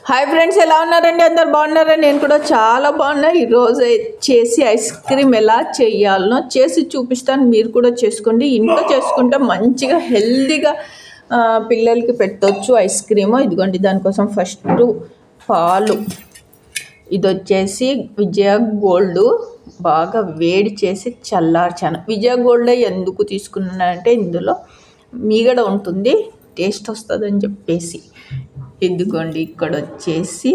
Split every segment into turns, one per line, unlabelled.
Hi friends, ఎలా ఉన్నారండి? అందరు బాగున్నారా? నేను కూడా చాలా బాగున్నా. ఈరోజు చేసి ఐస్ క్రీమ్ ఎలా చేయాలనో చేసి చూపిస్తాను. మీరు కూడా చేసుకోండి. ఇంట్లో చేసుకుంటే మంచిగా హెల్తీగా పిల్లలకి పెట్టవచ్చు ఐస్ క్రీము. ఇదిగోండి, దానికోసం ఫస్ట్ పాలు, ఇది వచ్చేసి విజయ గోల్డ్ బాగా వేడి చేసి చల్లార్చాను. విజయ గోల్డ్ ఎందుకు తీసుకున్నానంటే ఇందులో మీగడ ఉంటుంది, టేస్ట్ వస్తుందని చెప్పేసి. ఇదిగోండి, ఇక్కడ వచ్చేసి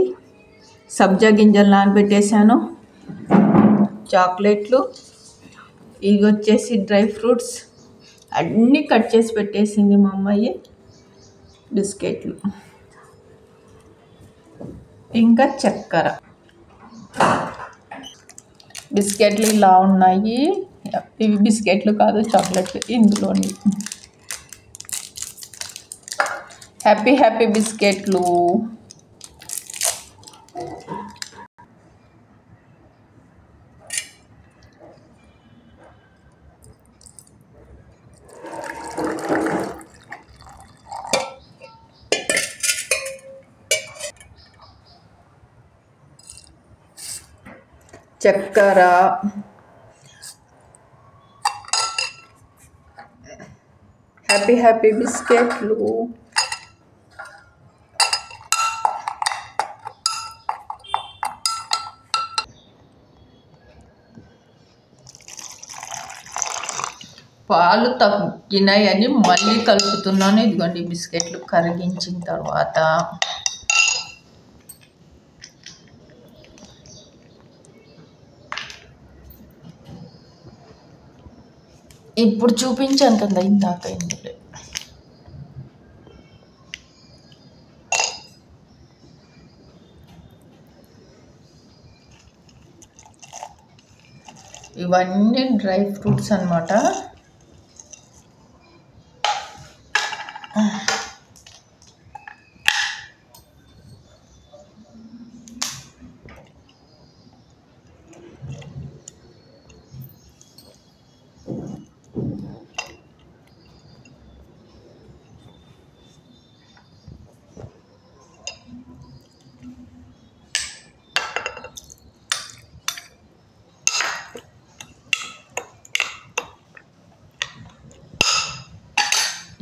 సబ్జా గింజలు నానబెట్టేసాను, చాక్లెట్లు, ఇవి వచ్చేసి డ్రై ఫ్రూట్స్ అన్నీ కట్ చేసి పెట్టేసింది మా అమ్మాయి, బిస్కెట్లు, ఇంకా చక్కెర. బిస్కెట్లు ఇలా ఉన్నాయి, ఇవి బిస్కెట్లు కాదు, చాక్లెట్లు ఇందులోని. హ్యాపీ హ్యాపీ బిస్కెట్లు. చక్కెర, హ్యాపీ హ్యాపీ బిస్కెట్లు, పాలు తగ్గినాయని మళ్ళీ కలుపుతున్నాను. ఇదిగోండి బిస్కెట్లు కరిగించిన తర్వాత ఇప్పుడు చూపించాను కదా ఇందాక, ఇందులో ఇవన్నీ డ్రై ఫ్రూట్స్ అన్నమాట.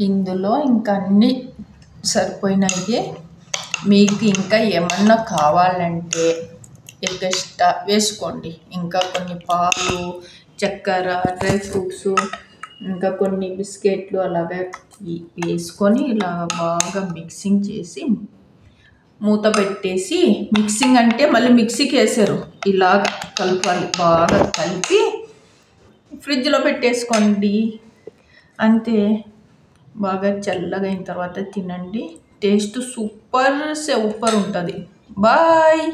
ఇందులో ఇంకా అన్నీ సరిపోయినాయి. మీకు ఇంకా ఏమన్నా కావాలంటే ఎక్స్ట్రా వేసుకోండి. ఇంకా కొన్ని పాలు, చక్కెర, డ్రై ఫ్రూట్స్, ఇంకా కొన్ని బిస్కెట్లు అలాగే వేసుకొని ఇలా బాగా మిక్సింగ్ చేసి మూత పెట్టేసి, మిక్సింగ్ అంటే మళ్ళీ మిక్సీకి వేసారు, ఇలాగ కలపాలి. బాగా కలిపి ఫ్రిడ్జ్లో పెట్టేసుకోండి, అంతే. బాగా చల్లగా అయిన తర్వాత తినండి. టేస్ట్ సూపర్ ఉంటుంది. బాయ్.